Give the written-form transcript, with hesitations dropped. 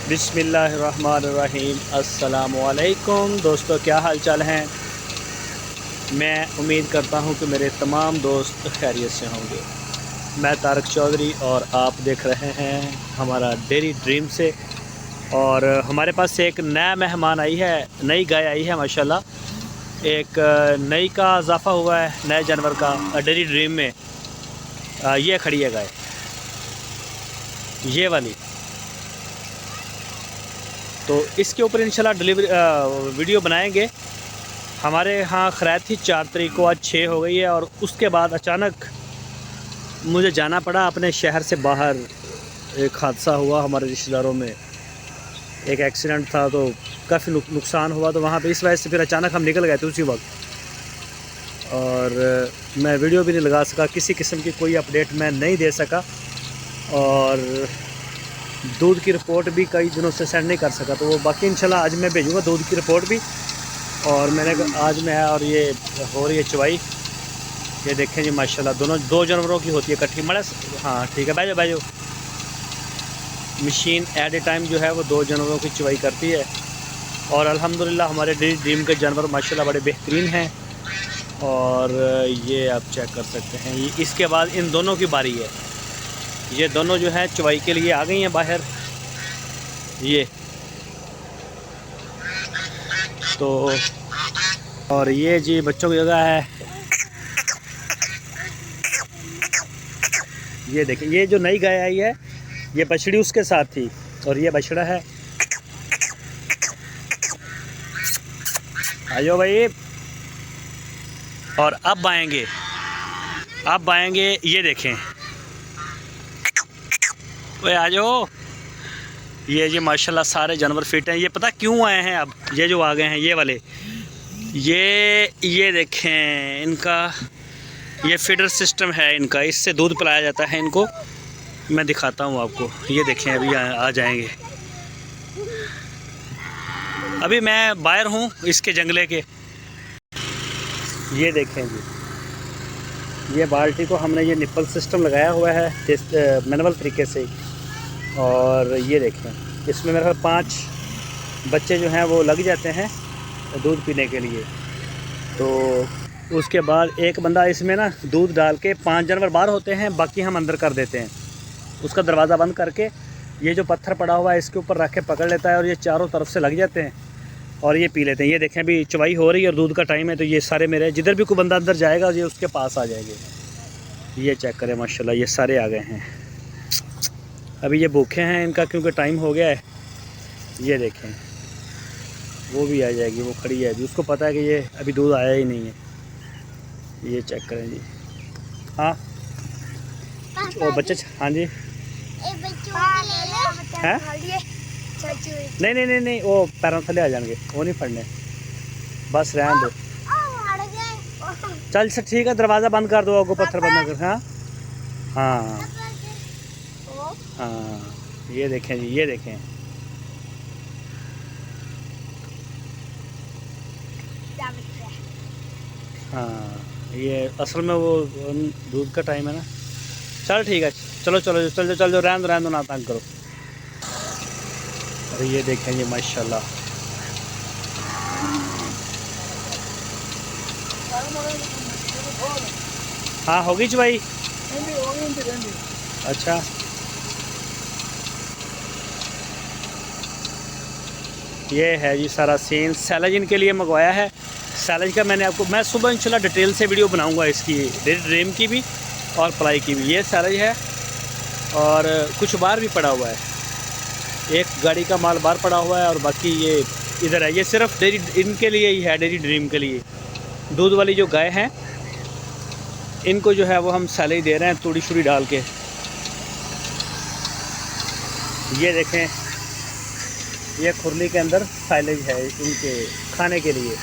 बिस्मिल्लाहिर्रहमानिर्रहीम। अस्सलामुअलैकुम दोस्तों, क्या हाल चाल हैं। मैं उम्मीद करता हूं कि मेरे तमाम दोस्त खैरियत से होंगे। मैं तारक चौधरी और आप देख रहे हैं हमारा डेयरी ड्रीम से। और हमारे पास एक नया मेहमान आई है, नई गाय आई है माशाल्लाह। एक नई का इजाफ़ा हुआ है नए जानवर का डेयरी ड्रीम में। ये खड़ी है गाय, ये वाली। तो इसके ऊपर इंशाल्लाह डिलीवरी वीडियो बनाएंगे। हमारे यहाँ खैर थी 4 तारीख को, आज 6 हो गई है। और उसके बाद अचानक मुझे जाना पड़ा अपने शहर से बाहर। एक हादसा हुआ हमारे रिश्तेदारों में, एक एक्सीडेंट था, तो काफ़ी नुकसान हुआ। तो वहाँ पे इस वजह से फिर अचानक हम निकल गए थे उसी वक्त। और मैं वीडियो भी नहीं लगा सका, किसी किस्म की कोई अपडेट मैं नहीं दे सका। और दूध की रिपोर्ट भी कई दिनों से सेंड नहीं कर सका। तो वो बाकी इंशाल्लाह आज मैं भेजूँगा दूध की रिपोर्ट भी। और मैंने आज मैं और ये हो रही है चवाई। ये देखें जी माशाल्लाह, दोनों 2 जानवरों की होती है इकट्ठी। मड़ा हाँ ठीक है, बैठो बैठो। मशीन एट ए टाइम जो है वो 2 जानवरों की चवाई करती है। और अल्हम्दुलिल्लाह हमारे डेयरी ड्रीम के जानवर माशाल्लाह बड़े बेहतरीन हैं। और ये आप चेक कर सकते हैं, ये इसके बाद इन दोनों की बारी है। ये दोनों जो है चवाई के लिए आ गई हैं बाहर। ये तो और ये जी बच्चों की जगह है। ये देखिए, ये जो नई गाय आई है ये बछड़ी उसके साथ थी और ये बछड़ा है। आयो भाई। और अब आएंगे, अब आएंगे। ये देखें, ओए आ जाओ। ये जी माशाल्लाह सारे जानवर फिट हैं। ये पता क्यों आए हैं अब, ये जो आ गए हैं ये वाले, ये देखें इनका ये फीडर सिस्टम है इनका, इससे दूध पिलाया जाता है इनको। मैं दिखाता हूँ आपको। ये देखें अभी आ जाएंगे। अभी मैं बाहर हूँ इसके जंगले के। ये देखें जी, ये बाल्टी को हमने ये निप्पल सिस्टम लगाया हुआ है मैनुअल तरीके से। और ये देखें, इसमें मेरे ख्याल 5 बच्चे जो हैं वो लग जाते हैं दूध पीने के लिए। तो उसके बाद एक बंदा इसमें ना दूध डाल के 5 जानवर बाहर होते हैं, बाकी हम अंदर कर देते हैं। उसका दरवाज़ा बंद करके ये जो पत्थर पड़ा हुआ है इसके ऊपर रख के पकड़ लेता है और ये चारों तरफ से लग जाते हैं और ये पी लेते हैं। ये देखें अभी चवाई हो रही है और दूध का टाइम है, तो ये सारे मेरे जिधर भी कोई बंदा अंदर जाएगा ये उसके पास आ जाएंगे। ये चेक करें माशाल्लाह, ये सारे आ गए हैं। अभी ये भूखे हैं इनका क्योंकि टाइम हो गया है। ये देखें वो भी आ जाएगी, वो खड़ी है अभी, उसको पता है कि ये अभी दूध आया ही नहीं है। ये चेक करें जी। हाँ वो बच्चे, हाँ जी है। नहीं नहीं नहीं नहीं, वो पैरों थले आ जाएंगे, वो नहीं फड़ने, बस रहने दो। चल ठीक है, दरवाज़ा बंद कर दो, आपको पत्थर बंद कर। हाँ हाँ हाँ, ये देखें जी, ये देखें। हाँ ये असल में वो दूध का टाइम है ना। चल ठीक है, चलो चलो चल चल रहने दो ना तंग करो। अरे ये देखें ये माशाल्लाह, हाँ होगी जी भाई। अच्छा ये है जी सारा सीन। सैलज इनके लिए मंगवाया है। सैलज का मैं सुबह इंशाल्लाह डिटेल से वीडियो बनाऊंगा इसकी, ड्रीम की भी और पलाई की भी। ये सैलज है और कुछ बाहर भी पड़ा हुआ है, एक गाड़ी का माल बाहर पड़ा हुआ है और बाकी ये इधर है। ये सिर्फ डेयरी इनके लिए ही है, डेयरी ड्रीम के लिए। दूध वाली जो गाय हैं इनको जो है वो हम सैलज दे रहे हैं तूड़ी शुड़ी डाल के। ये देखें, ये खुरली के अंदर साइलेज है इनके खाने के लिए।